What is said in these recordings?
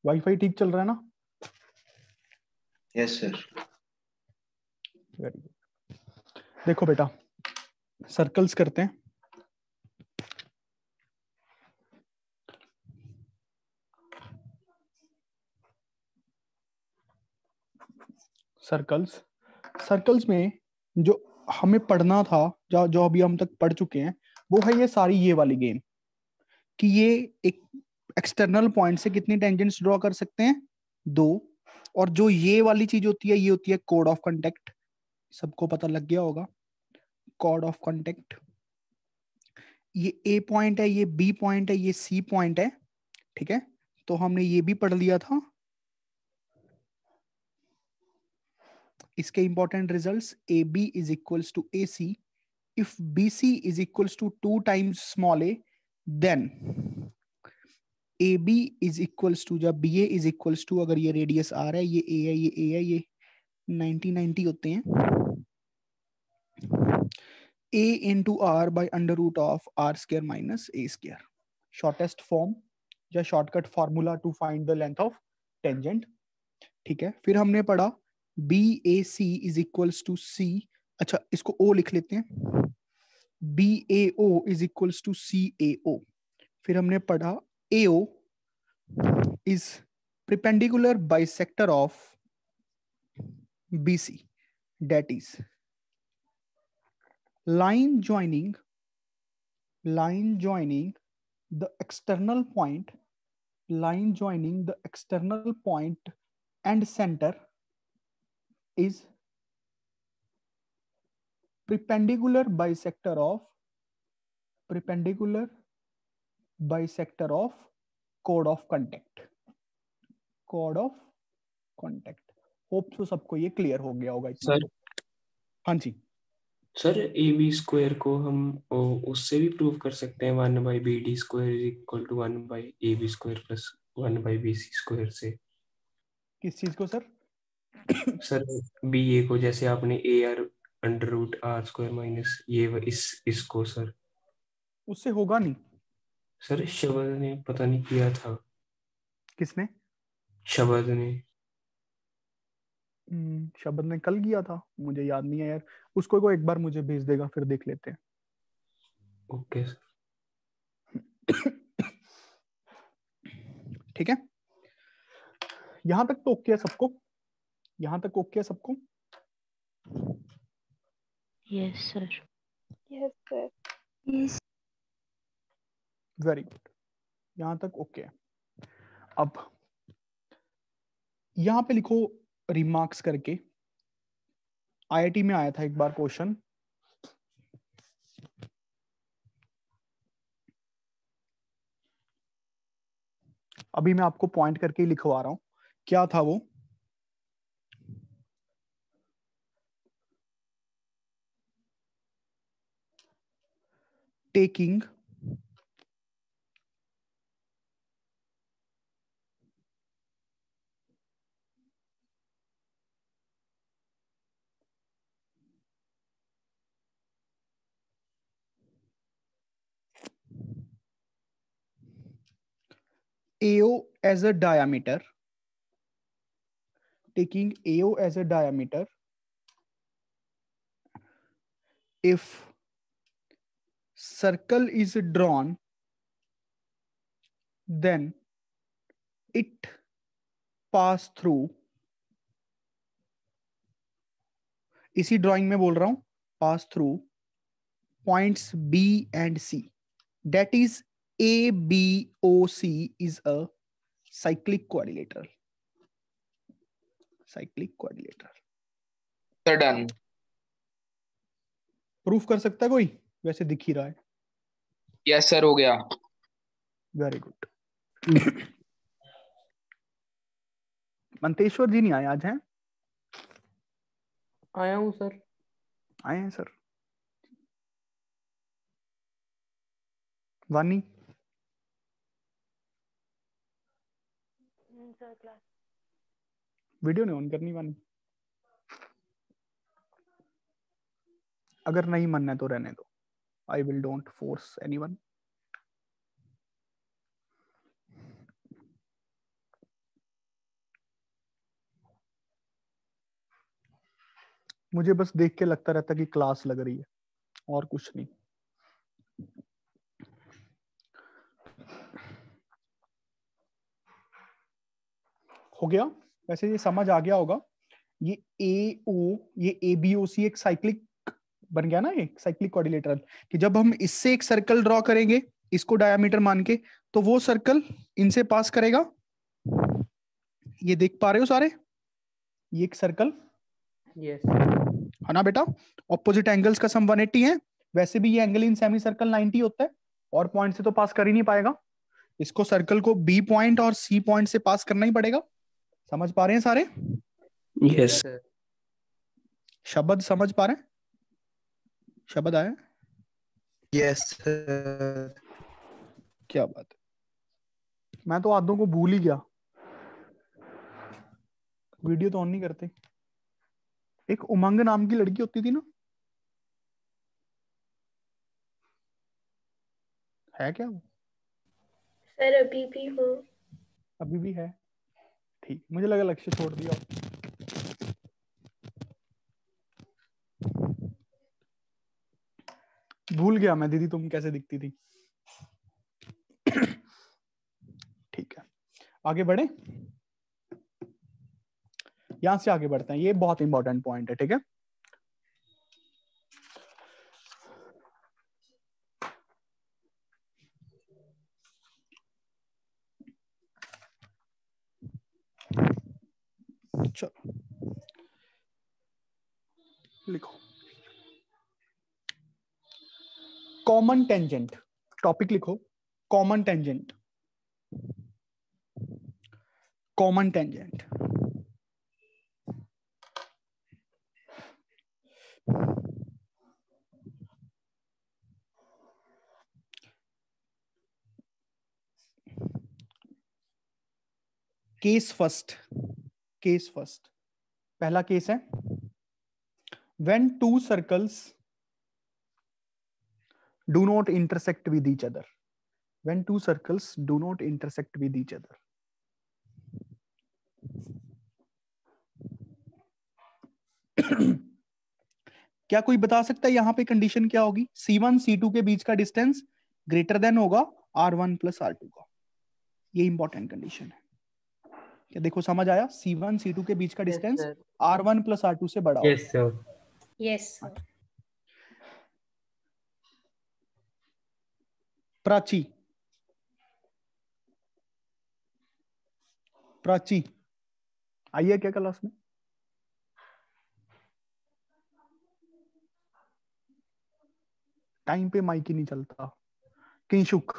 Wifi ठीक चल रहा है ना? Yes sir. Very good. देखो बेटा, सर्कल्स करते हैं। सर्कल्स, सर्कल्स में जो हमें पढ़ना था, जो अभी हम तक पढ़ चुके हैं, वो है ये सारी ये वाली गेम कि ये एक एक्सटर्नल पॉइंट से कितनी टेंजेंट्स ड्रॉ कर सकते हैं, 2। और जो ये वाली चीज होती है, ये होती है कोड ऑफ कांटेक्ट। सबको पता लग गया होगा कोड ऑफ कांटेक्ट। ये ए पॉइंट है, ये बी पॉइंट है, ये सी पॉइंट है, ठीक है। तो हमने ये भी पढ़ लिया था। इसके important results, A B is equals to A C. If B C is equals to 2 times small A, then A B is equals to, जब B A is equals to, अगर ये रेडियस आर है, ये ए है, ये ए है, ये 90 होते हैं, a into r by under root of r square minus a square, shortest form या shortcut formula to find the length of tangent, ठीक है। फिर हमने पढ़ा BAC is equals to C, अच्छा इसको O लिख लेते हैं, BAO is equals to CAO। फिर हमने पढ़ा AO is perpendicular bisector of BC, that is line joining the external point, line joining the external point and center is perpendicular bisector of chord of contact, chord of contact। Hope so सबको ये clear हो गया होगा इतना। Sir हाँ जी sir, A B square को हम उससे भी प्रूव कर सकते हैं, 1/BD² is equal to 1/AB² plus 1/BC² से। किस चीज को सर? सर बी ए को, जैसे आपने A R under root R square minus ये इसको सर। उससे होगा नहीं। सर शब्द ने पता नहीं किया था। किसने? शब्द ने। शब्द ने कल किया था, मुझे याद नहीं है यार। उसको को एक बार मुझे भेज देगा, फिर देख लेते हैं। Okay sir. ठीक है, यहां तक तो ओके है सबको? यहां तक ओके है सबको? Yes sir. Yes sir. Yes. Very good, यहां तक ओके है। अब यहां पे लिखो रिमार्क्स करके। आईआईटी में आया था एक बार क्वेश्चन, अभी मैं आपको पॉइंट करके ही लिखवा रहा हूं। क्या था वो? Taking AO as a diameter, taking AO as a diameter, if circle is drawn, then it pass through, इसी ड्राइंग में बोल रहा हूं, pass through points B and C, that is ABOC is a cyclic quadrilateral, cyclic quadrilateral। Sir done. Proof कर सकता है कोई? वैसे दिख ही रहा है। यस सर, हो गया। Very good. मंतेश्वर जी नहीं आए आज, हैं? आया हूँ सर। आए हैं सर। वानी? Sir class. वीडियो नहीं ऑन करनी वानी? अगर नहीं मनना है तो रहने दो, I will don't force anyone. मुझे बस देख के लगता रहता कि क्लास लग रही है और कुछ नहीं। हो गया, वैसे ये समझ आ गया होगा। ये ए ओ, ये ए बी ओ सी एक साइक्लिक बन गया ना, एक साइक्लिक कोऑर्डिनेटर, कि जब हम इससे एक सर्कल ड्रॉ करेंगे इसको डायमीटर मान के, तो वो सर्कल इनसे पास करेगा। ये देख पा रहे हो सारे, ये एक सर्कल यस है ना बेटा। ऑपोजिट एंगल्स का सम 180 है, वैसे भी ये एंगल इन सेमी सर्कल 90 होता है, और पॉइंट से तो पास कर ही नहीं पाएगा, इसको सर्कल को बी पॉइंट और सी पॉइंट से पास करना ही पड़ेगा। समझ पा रहे हैं सारे? यस शब्द समझ पा रहे हैं? शब्द आया? Yes sir. क्या बात है, मैं तो आधों को भूल ही गया। वीडियो तो ऑन नहीं करते। एक उमंग नाम की लड़की होती थी ना, है क्या वो? सर अभी भी हूँ। अभी भी है? ठीक, मुझे लगा लक्ष्य छोड़ दिया। भूल गया मैं दीदी तुम कैसे दिखती थी। ठीक है, आगे बढ़े। यहां से आगे बढ़ते हैं, ये बहुत इंपॉर्टेंट पॉइंट है, ठीक है। चलो लिखो, कॉमन टेंजेंट। टॉपिक लिखो, common tangent. Common tangent, case first. Case first, पहला केस है, when to circles do not intersect with each other. When two circles do not intersect with each other. क्या कोई बता सकता है यहाँ पे कंडीशन क्या होगी? C1 C2 के बीच का डिस्टेंस ग्रेटर देन होगा R1 प्लस R2 का। ये इंपॉर्टेंट कंडीशन है। क्या देखो समझ आया? C1 C2 के बीच का डिस्टेंस R1 प्लस R2 से बड़ा होगा। Yes sir yes sir. Prachi, Prachi आइए क्या क्लास में? टाइम पे माइक ही नहीं चलता। किंशुक,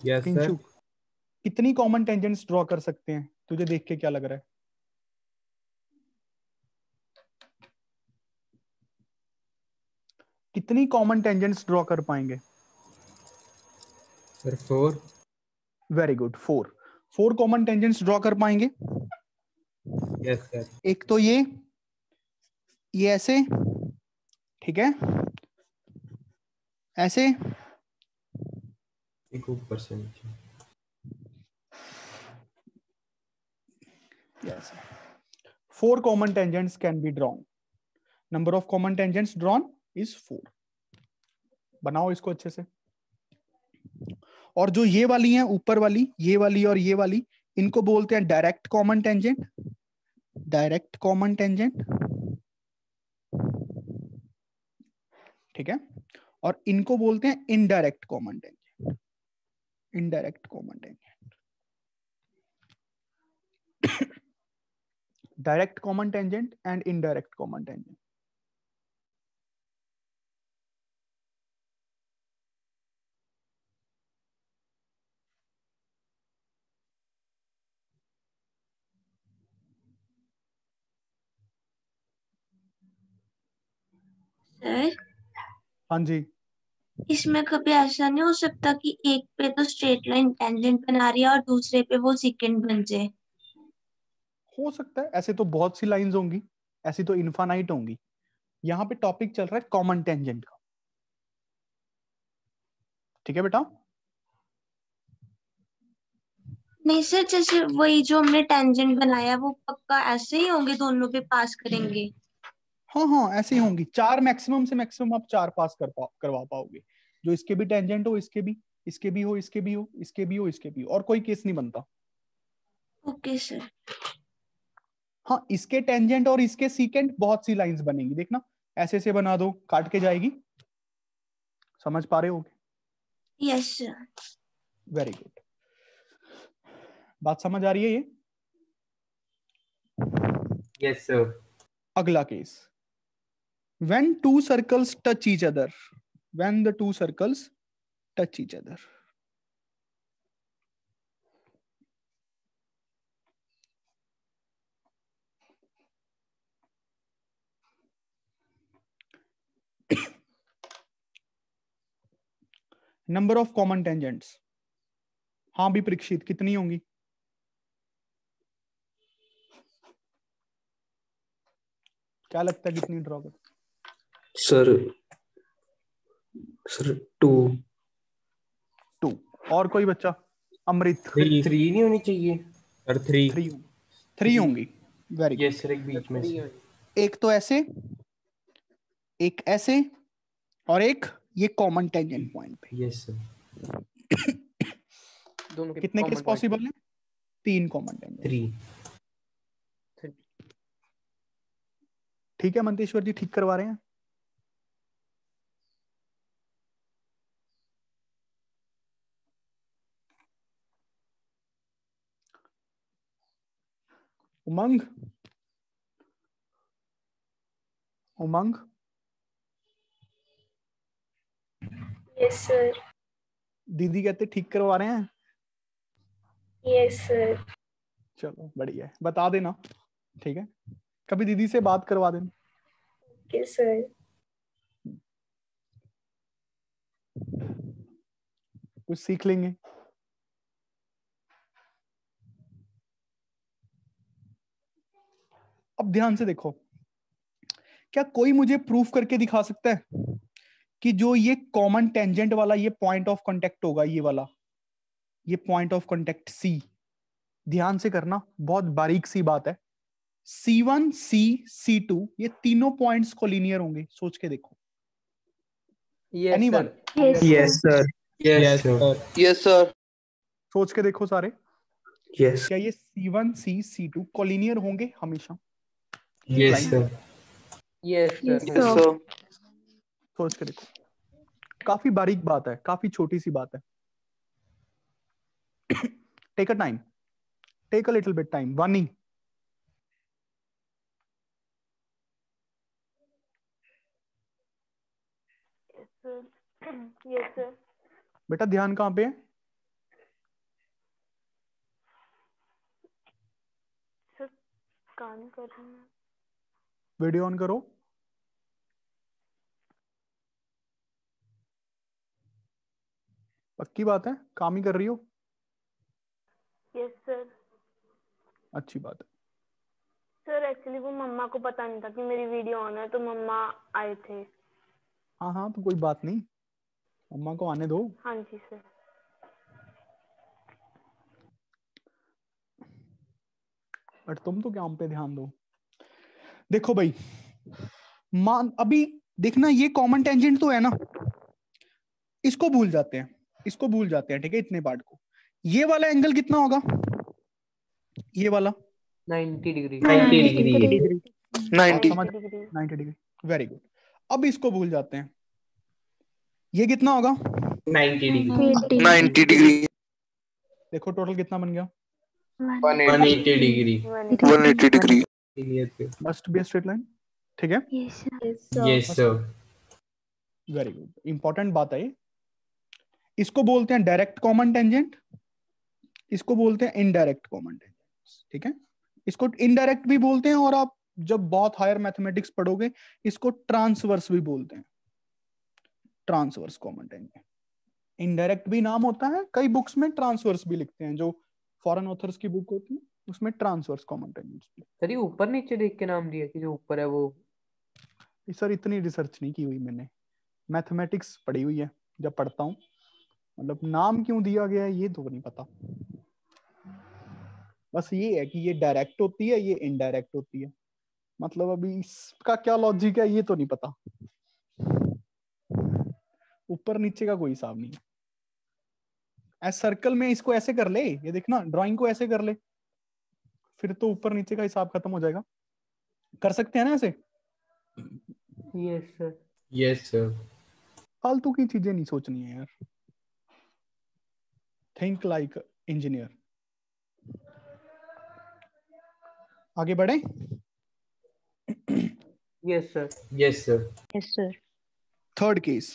यस सर किंशुक कितनी कॉमन टेंजेंट्स ड्रॉ कर सकते हैं? तुझे देख के क्या लग रहा है? कितनी कॉमन टेंजेंट्स ड्रॉ कर पाएंगे? Sir 4 very good, 4। 4 common tangents draw कर पाएंगे। यस सर एक तो ये ऐसे, ठीक है, ऐसे, एक ऊपर से नीचे yes. 4 common tangents can be drawn. Number of common tangents drawn is 4. बनाओ इसको अच्छे से। और जो ये वाली हैं ऊपर वाली, ये वाली और ये वाली, इनको बोलते हैं direct common tangent. Direct common tangent, ठीक है। और इनको बोलते हैं indirect common tangent. Indirect common tangent, direct common tangent and indirect common tangent. Sir हाँ जी, इसमें कभी ऐसा नहीं हो सकता कि एक पे तो स्ट्रेट लाइन टेंजेंट बना रही है और दूसरे पे वो सेकंड बन जाए? हो सकता है, ऐसे तो बहुत सी लाइंस होंगी, ऐसी तो इनफाइनाइट होंगी। यहाँ पे टॉपिक चल रहा है कॉमन टेंजेंट का, ठीक है बेटा। नहीं सर, जैसे वही जो हमने टेंजेंट बनाया वो पक्का ऐसे ही होंगे, दोनों पे पास करेंगे? हाँ हाँ ऐसे ही होंगी, 4 मैक्सिमम से मैक्सिमम आप 4 पास करवा पाओगे, जो इसके भी टेंजेंट हो, इसके भी, इसके भी हो, इसके भी हो, इसके भी हो, इसके भी हो, और कोई केस नहीं बनता। Okay sir. हाँ इसके टेंजेंट और इसके सीकेंट बहुत सी लाइंस बनेंगी, देखना ऐसे से बना दो, काट के जाएगी। समझ पा रहे हो? Yes sir. वेरी गुड, बात समझ आ रही है ये? Yes sir. अगला case, when two circles touch each other, when the two circles touch each other. Number of common tangents, हाँ भी परीक्षित, कितनी होंगी? क्या लगता है कितनी ड्रॉ कर? सर सर 2 और कोई बच्चा? अमृत? 3 नहीं होनी चाहिए सर? 3 होंगी। Very good. यस सर, एक बीच में से। एक तो ऐसे, एक ऐसे, और एक ये कॉमन टेंजेंट पॉइंट पे। Yes sir. दोनों के कितने common केस पॉसिबल है? 3 कॉमन टेंजेंट। 3। ठीक है मंतेश्वर जी, ठीक करवा रहे हैं? उमंग, उमंग? Yes sir. दीदी कहते ठीक करवा रहे हैं। Yes sir. चलो बढ़िया है, बता देना, ठीक है? कभी दीदी से बात करवा देना। Okay sir. कुछ सीख लेंगे। अब ध्यान से देखो, क्या कोई मुझे प्रूफ करके दिखा सकता है कि जो ये कॉमन टेंजेंट वाला ये पॉइंट ऑफ कांटेक्ट होगा, ये वाला, ये पॉइंट ऑफ कांटेक्ट सी, ध्यान से करना, बहुत बारीक सी बात है, C1 C C2 ये तीनों पॉइंट्स कोलिनियर होंगे? सोच के देखो। Yes Anyone? sir. Yes sir. Yes sir. Yes sir. सोच के देखो सारे, यस। क्या ये C1 C C2 कोलिनियर होंगे हमेशा? Yes sir. Yes sir. Yes, sir. सोच के देखो, काफी बारीक बात है, काफी छोटी सी बात है। Take a time, take a little bit time. Vani? Yes sir. बेटा ध्यान कहाँ पे है? सर काम कर रहे हैं। वीडियो ऑन करो। पक्की बात है, काम ही कर रही हो? Yes sir. अच्छी बात है। सर एक्चुअली वो मम्मा को पता नहीं था कि मेरी वीडियो ऑन है, तो मम्मा आए थे। हाँ हाँ तो कोई बात नहीं, मम्मा को आने दो। हाँ जी सर। बट तुम तो काम पे ध्यान दो। देखो भाई, मान अभी देखना, ये कॉमन टेंजेंट तो है ना, इसको भूल जाते हैं, इसको भूल जाते हैं, ठीक है, इतने पार्ट को। ये वाला एंगल कितना होगा? ये वाला 90 degree. 90 degree. 90. 90 degree. 90 degree. Very good. अब इसको भूल जाते हैं, ये कितना होगा? 90 डिग्री। 90 degree. देखो टोटल कितना बन गया? 180 degree. 180 degree. Must be straight line, ठीक है? Yes, sir. Yes sir. Very good, important बात है ये। इसको बोलते हैं डायरेक्ट कॉमन टेंजेंट, इसको बोलते हैं इनडायरेक्ट कॉमन टेंजेंट, ठीक है? इसको इनडायरेक्ट भी बोलते हैं, और आप जब बहुत हायर मैथमेटिक्स पढ़ोगे इसको ट्रांसवर्स भी बोलते हैं, ट्रांसवर्स कॉमन टेंजेंट। इनडायरेक्ट भी नाम होता है, कई बुक्स में ट्रांसवर्स भी लिखते हैं, जो फॉरेन ऑथर्स की बुक होती है उसमें ट्रांसवर्स कॉमन टेंजेंट। सर ये ऊपर नीचे देख के नाम दिया कि जो ऊपर है वो? सर इतनी रिसर्च नहीं की हुई मैंने, मैथमेटिक्स पढ़ी हुई है जब पढ़ता हूँ, मतलब नाम क्यों दिया गया है ये तो नहीं पता। बस ये है कि ये डायरेक्ट होती है, ये इनडायरेक्ट होती है। मतलब अभी इसका क्या लॉजिक है ये तो नहीं पता, ऊपर नीचे का कोई हिसाब नहीं है। सर्कल में इसको ऐसे कर ले, ये देखना ड्राइंग को ऐसे कर ले, फिर तो ऊपर नीचे का हिसाब खत्म हो जाएगा। कर सकते हैं ना ऐसे? Yes sir. Yes sir. फालतू की चीजें नहीं सोचनी है यार, थिंक लाइक इंजीनियर। आगे बढ़े? Yes sir. Yes sir. Yes, sir. Third case,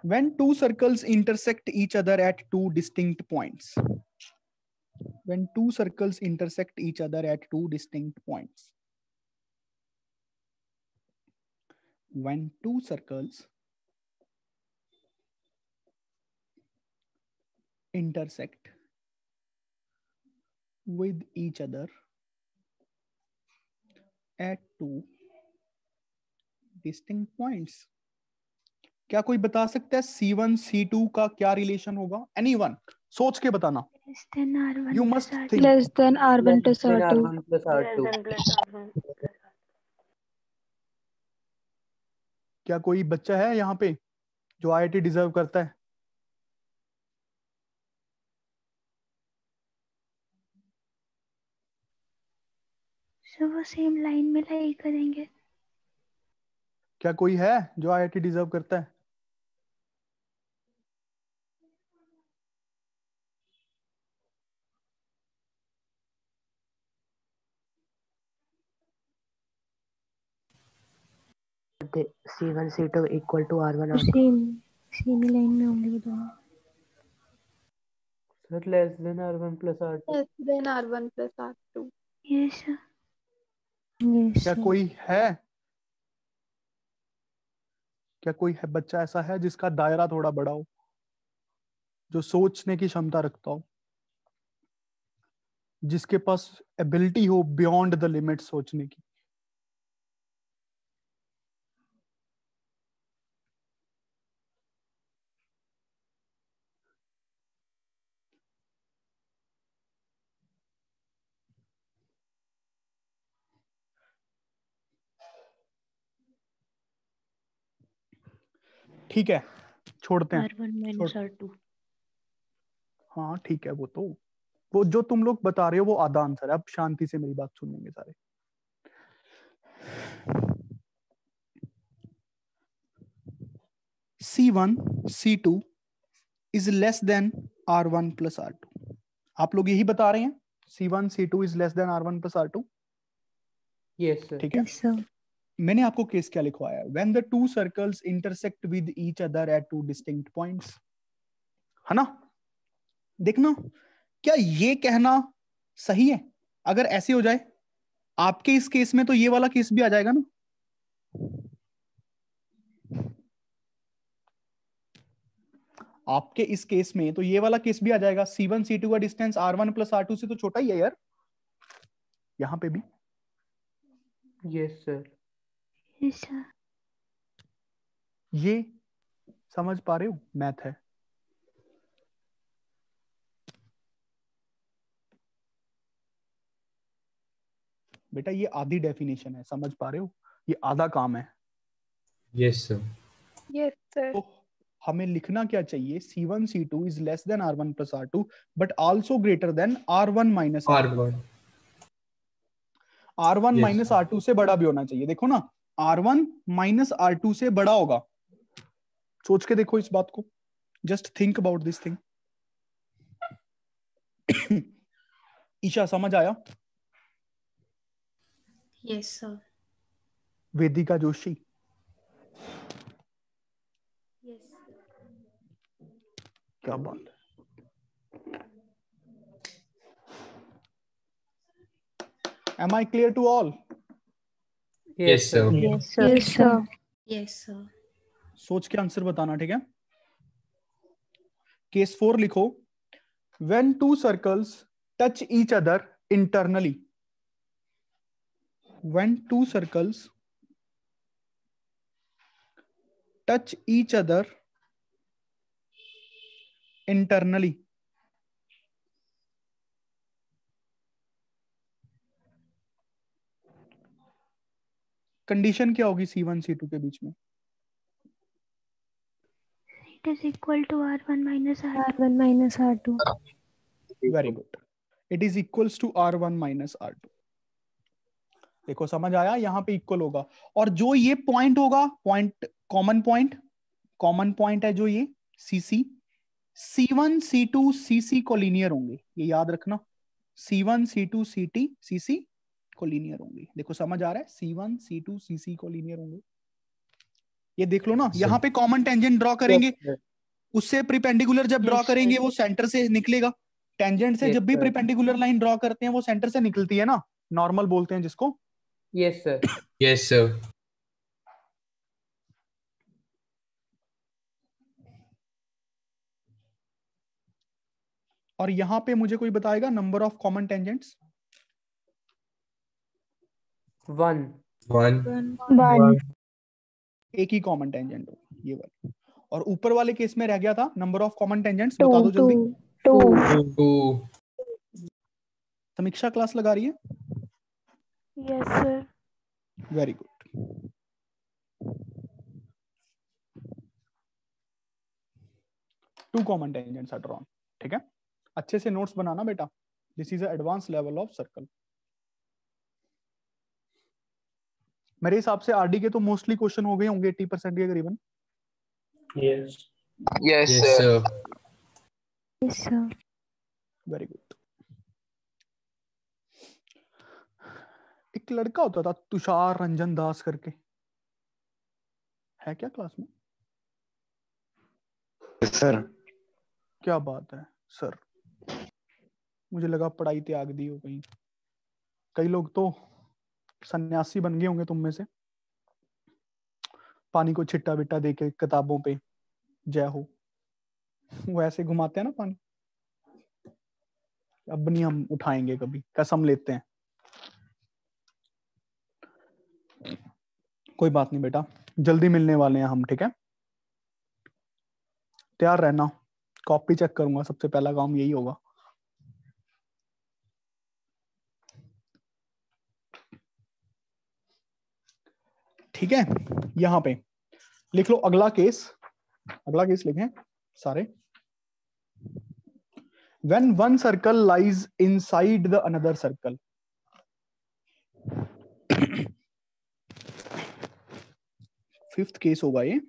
when two circles intersect each other at two distinct points. When two circles intersect each other at two distinct points. When two circles intersect with each other at two distinct points. क्या कोई बता सकता है C1 C2 का क्या relation होगा? Anyone? सोच के बताना। Less than R1 You plus must R2. think. Less than R1 plus Then R2. R1 plus less R2. Then plus R1 plus क्या कोई बच्चा है यहाँ पे जो IIT डिजर्व करता है? So वो सेम लाइन में लाई करेंगे। क्या कोई है जो IIT डिजर्व करता है? C1 C2 equal to R1 R2. Same he line में होंगे वो दोनों। Sir less than R1 plus R2. Less than R1 plus R2. Yes sir. Yes, क्या sir. कोई है? क्या कोई है बच्चा ऐसा है जिसका दायरा थोड़ा बड़ा हो, जो सोचने की क्षमता रखता हो, जिसके पास एबिलिटी हो बियॉन्ड द लिमिट सोचने की? ठीक है, छोड़ते हैं। R1 minus R2. हाँ ठीक है, वो जो तुम लोग बता रहे हो वो आधा आंसर है। अब शांति से मेरी बात सुनेंगे सारे। C1 C2 is less than R1 plus R2. आप लोग यही बता रहे हैं C1 C2 is less than R1 plus R2? Yes sir. ठीक है। Yes, sir. मैंने आपको केस क्या लिखवाया है? When the two circles intersect with each other at two distinct points, है ना? देखना, क्या ये कहना सही है? अगर ऐसे हो जाए आपके इस केस में तो ये वाला केस भी आ जाएगा ना। आपके इस केस में तो ये वाला केस भी आ जाएगा। C1 C2 का डिस्टेंस R1 प्लस R2 से तो छोटा ही है यार। यहां पे भी Yes sir. Yes sir. ये समझ पा रहे हो? मैथ है। बेटा ये आधी डेफिनेशन है, समझ पा रहे हो? ये आधा काम है। Yes sir. Yes sir. तो हमें लिखना क्या चाहिए? C1 C2 is less than R1 plus R2 but also greater than R1 minus R2. R1. R1 Yes, minus sir. R2 से बड़ा भी होना चाहिए। देखो ना, R1 माइनस R2 से बड़ा होगा। सोच के देखो इस बात को, just think about this thing. Isha समझ आया? Yes sir. Vedika Joshi, yes sir. क्या बात है। Am I clear to all? Yes, sir. Yes, sir. Yes, sir. Yes sir. सोच के आंसर बताना, ठीक है? केस 4 लिखो। When two circles touch each other internally. When two circles touch each other internally. Condition क्या होगी C1 C2 के बीच में? It is equal to R1 minus R1 minus R2. Very good, it is equals to R1 minus R2। देखो समझ आया, यहाँ पे equal होगा, और जो ये पॉइंट होगा, पॉइंट कॉमन पॉइंट है जो ये CC, C1 C2 CC collinear होंगे, ये याद रखना। C1 C2 CC कोलिनियर होंगे। देखो समझ आ रहा है, C1 C2 CC कोलिनियर होंगे। ये देख लो ना, यहाँ पे कॉमन टेंजेंट ड्रॉ करेंगे, उससे प्रीपेंडिकुलर जब ड्रॉ करेंगे वो सेंटर से निकलेगा। टेंजेंट से जब भी प्रीपेंडिकुलर लाइन ड्रॉ करते हैं वो सेंटर से निकलती है ना, नॉर्मल बोलते हैं जिसको। Yes sir. Yes sir. और यहाँ पे मुझे कोई बताएगा नंबर ऑफ कॉमन टेंजेंट्स? 1। एक ही कॉमन टेंजेंट हो, ये वाला। और ऊपर वाले केस में रह गया था नंबर ऑफ कॉमन टेंजेंट्स, बता दो जल्दी। 2। समीक्षा क्लास लगा रही है? Yes sir. Very good. Two common tangents are drawn, ठीक है? अच्छे से नोट्स बनाना बेटा, this is advance level of circle. मेरे हिसाब से आरडी के तो मोस्टली क्वेश्चन हो गए होंगे 80% के करीबन। Yes yes sir. Yes, sir. Very good. एक लड़का होता था तुषार रंजन दास करके, है क्या क्लास में? सर। क्या बात है सर, मुझे लगा पढ़ाई त्याग दी हो कहीं। कई लोग तो सन्यासी बन गए होंगे तुम में से, पानी को छिट्टा बिट्टा देके किताबों पे जय हो, वो ऐसे घुमाते हैं ना पानी। अब नहीं हम उठाएंगे कभी, कसम लेते हैं। कोई बात नहीं बेटा, जल्दी मिलने वाले हैं हम, ठीक है? तैयार रहना, कॉपी चेक करूंगा, सबसे पहला काम यही होगा। ठीक है, यहां पे लिख लो अगला केस लिखें सारे। When one circle lies inside the another circle, fifth case होगा ये।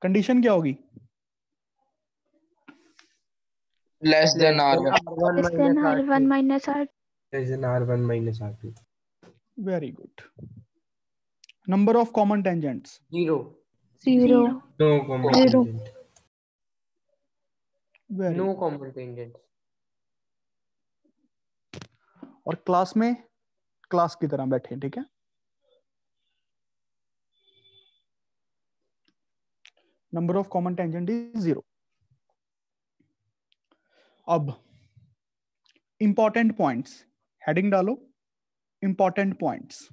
कंडीशन क्या होगी? Less than R1 minus R2. Less than R1 minus R2. Very good. Number of common tangents? 0। No common tangent. Very no common tangent. और class में class की तरह बैठे, ठीक है? Number of common tangent is 0। अब इंपॉर्टेंट पॉइंट्स, हेडिंग डालो important points.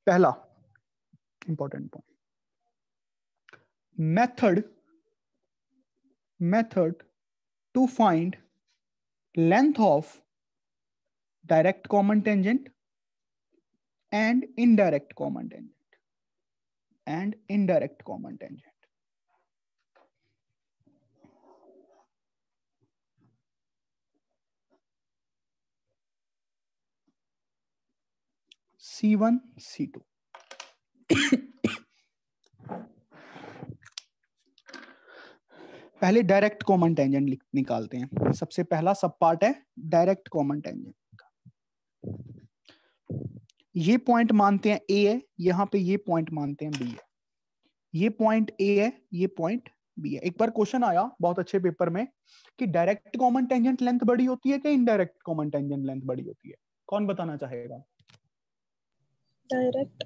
पहला important point, method to find length of direct common tangent and indirect common tangent C1 C2। पहले डायरेक्ट कॉमन टेंजेंट निकालते हैं। सबसे पहला सब पार्ट है डायरेक्ट कॉमन टेंजेंट का। ये पॉइंट मानते हैं A है, यहाँ पे ये पॉइंट मानते हैं B है। ये पॉइंट A है, ये पॉइंट B है। एक बार क्वेश्चन आया बहुत अच्छे पेपर में कि डायरेक्ट कॉमन टेंजेंट लेंथ बड़ी होती है कि इनडायरेक्ट कॉमन टेंजेंट लेंथ बड़ी होती है? कौन बताना चाहेगा? डायरेक्ट।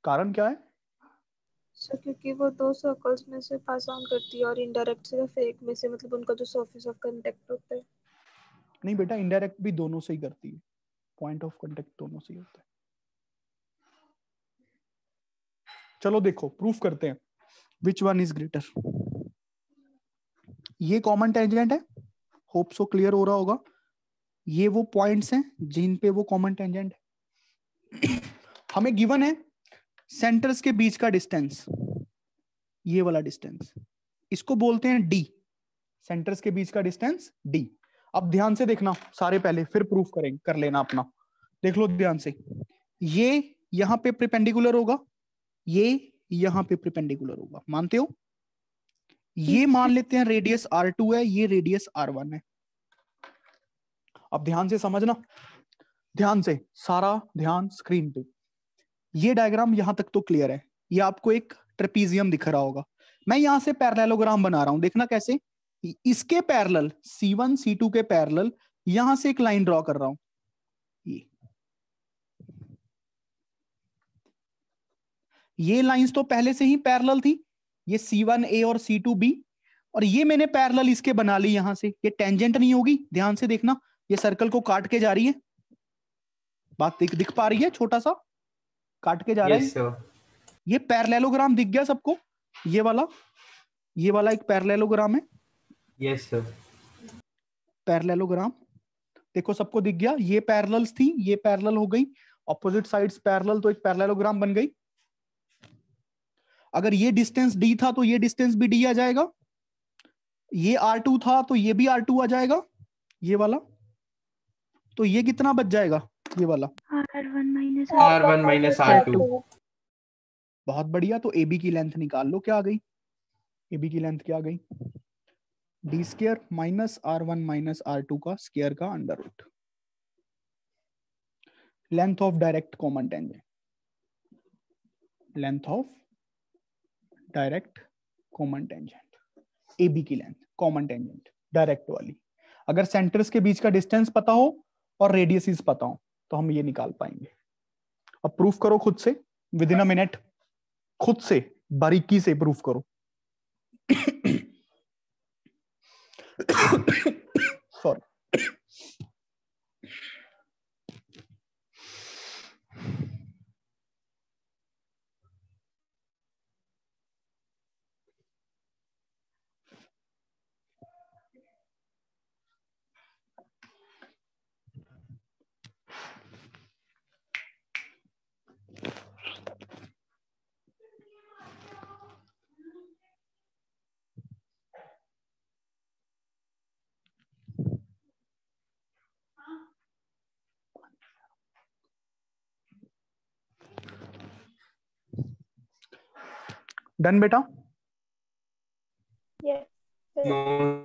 कारण क्या है? सर क्योंकि वो दो सर्कल्स में से पास ऑन करती है और इनडायरेक्ट सिर्फ एक में से, मतलब उनका जो सरफेस ऑफ कांटेक्ट होता है। नहीं बेटा, इनडायरेक्ट भी दोनों से ही करती है, पॉइंट ऑफ कांटेक्ट दोनों से ही होता है। चलो देखो प्रूफ करते हैं। Which one is greater? ये कॉमन टेंजेंट है, होप सो क्लियर हो रहा होगा। ये वो पॉइंट्स हैं जिन पे वो कॉमन टेंजेंट है। हमें गिवन है सेंटर्स के बीच का डिस्टेंस, ये वाला डिस्टेंस, इसको बोलते हैं डी। सेंटर्स के बीच का डिस्टेंस डी। अब ध्यान से देखना सारे, पहले फिर प्रूफ करेंगे, कर लेना अपना। देख लो ध्यान से, ये यहां पे परपेंडिकुलर होगा, ये यहां पे परपेंडिकुलर होगा, मानते हो? ये मान लेते हैं रेडियस R2 है, ये रेडियस R1 है। अब ध्यान से समझना, ध्यान से, सारा ध्यान स्क्रीन पे। ये डायग्राम यहां तक तो क्लियर है। ये आपको एक ट्रेपीजियम दिख रहा होगा। मैं यहां से पैरेललोग्राम बना रहा हूं, देखना कैसे। इसके पैरेलल C1 C2 के पैरेलल यहां से एक लाइन ड्रॉ कर रहा हूं। ये लाइंस तो पहले से ही पैरेलल थी, ये C1A और C2B, और ये मैंने पैरेलल इसके बना ली यहां से। ये टेंजेंट नहीं होगी, ध्यान से देखना, ये सर्कल को काट के जा रही है। बात दिख पा रही है? छोटा सा काट के जा रहा है। ये पैरेललोग्राम दिख गया सबको? ये वाला एक पैरेललोग्राम है। Yes sir. पैरेललोग्राम देखो सबको दिख गया। ये पैरेलल्स थी, ये पैरेलल हो गई, ऑपोजिट साइड्स पैरेलल, तो एक पैरेललोग्राम बन गई। अगर ये डिस्टेंस d था तो ये डिस्टेंस भी d आ जाएगा। ये R2 था तो ये भी R2 आ जाएगा, ये वाला। तो ये कितना बच जाएगा? ये वाला R1 minus R1 - R2। बहुत बढ़िया। तो AB की लेंथ निकाल लो, क्या आ गई? AB की लेंथ क्या आ गई? d² minus R1 minus R2 का स्क्वायर का under root. Length of direct common tangent, length of direct common tangent, AB की लेंथ कॉमन टेंजेंट डायरेक्ट वाली। अगर सेंटर्स के बीच का डिस्टेंस पता हो और रेडियसेस पता हो तो हम ये निकाल पाएंगे। अब प्रूफ करो खुद से, विद इन अ मिनट, खुद से बारीकी से प्रूफ करो। सॉरी। डन बेटा? Yes. No,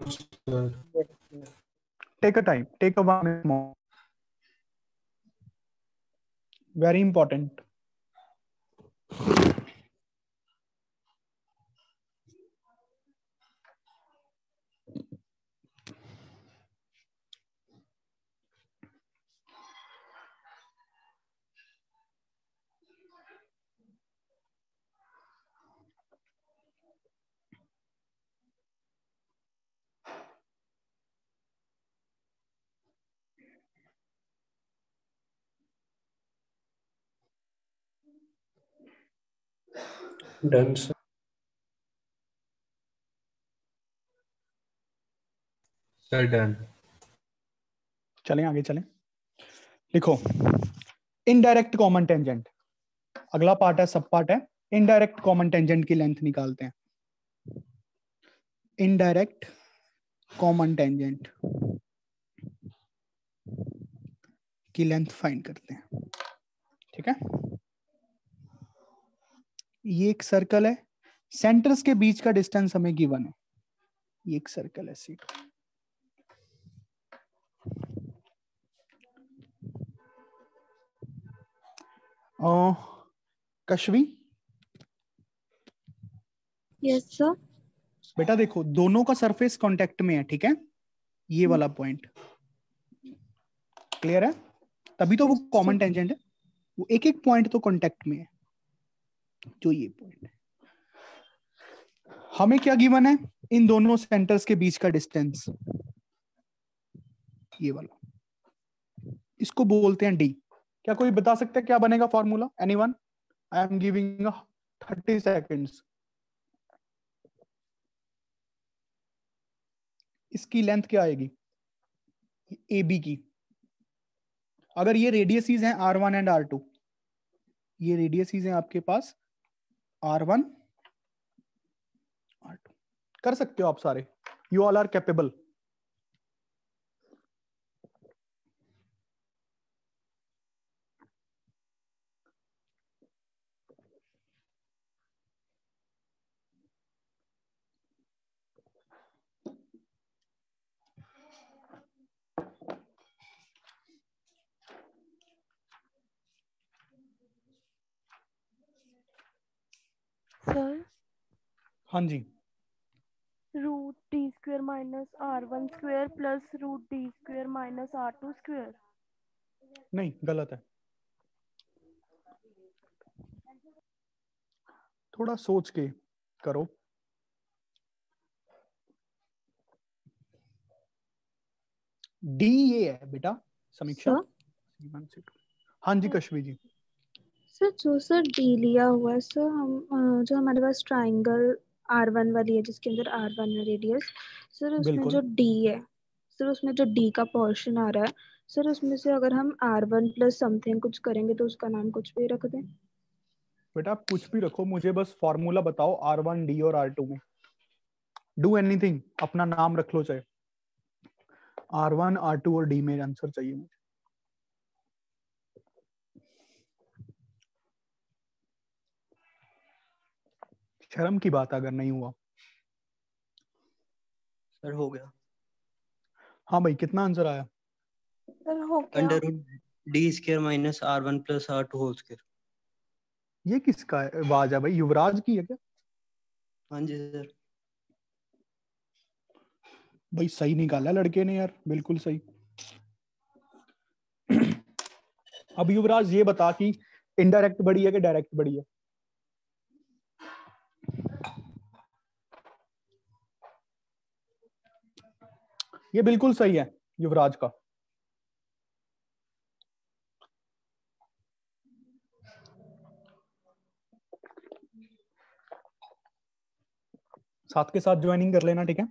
sir. Take a time, take a 1 minute more. Very important. Done, sir. Sir done. चलें आगे चलें। लिखो इनडायरेक्ट कॉमन टेंजेंट, अगला पार्ट है, सब पार्ट है। इनडायरेक्ट कॉमन टेंजेंट की लेंथ निकालते हैं। इनडायरेक्ट कॉमन टेंजेंट की लेंथ फाइंड करते हैं, ठीक है। ये एक सर्कल है, सेंटर्स के बीच का डिस्टेंस हमें गिवन है। ये एक सर्कल है C2। Kashvi, yes sir. बेटा देखो दोनों का सरफेस कांटेक्ट में है, ठीक है। ये वाला पॉइंट क्लियर है, तभी तो वो कॉमन टेंजेंट है। वो एक एक पॉइंट तो कांटेक्ट में है, जो ये पॉइंट है। हमें क्या गिवन है? इन दोनों सेंटर्स के बीच का डिस्टेंस, ये वाला, इसको बोलते हैं डी। क्या कोई बता सकता है क्या बनेगा formula? Anyone? I am giving 30 seconds. इसकी लेंथ क्या आएगी ए बी की। अगर ये रेडियसीज हैं R1 एंड R2, ये रेडियसीज हैं आपके पास R1 R2, कर सकते हो आप सारे, you all are capable. Sir हाँ जी, root D square minus R1 square plus root D square minus R2 square. नहीं गलत है, थोड़ा सोच के करो। डी ये है बेटा समीक्षा। हाँ जी कश्मी जी। सर जो सर डी लिया हुआ है सर, हम जो हमारे पास ट्राइंगल R1 वाली है जिसके अंदर R1 है रेडियस, सर उसमें बिल्कुल। जो डी है, सर उसमें जो डी का पोर्शन आ रहा है, सर उसमें से अगर हम R1 प्लस समथिंग कुछ करेंगे तो उसका नाम कुछ भी रख दें। बेटा आप कुछ भी रखो, मुझे बस फॉर्मूला बताओ R1 D और R2 में। डू एनीथिंग, अपना नाम रख लो, चाहे R1 R2 और D में आंसर चाहिए मुझे। शर्म की बात अगर नहीं हुआ। सर हो गया। हाँ भाई कितना आंसर आया? सर हो गया। Under root D square minus R1 plus R2 whole square. ये किसका आवाज है भाई, युवराज की है क्या? हाँ जी सर। भाई सही निकाला लड़के ने यार, बिल्कुल सही। अब युवराज ये बता कि इनडायरेक्ट बड़ी है कि डायरेक्ट बड़ी है? ये बिल्कुल सही है युवराज का। साथ के साथ ज्वाइनिंग कर लेना, ठीक है?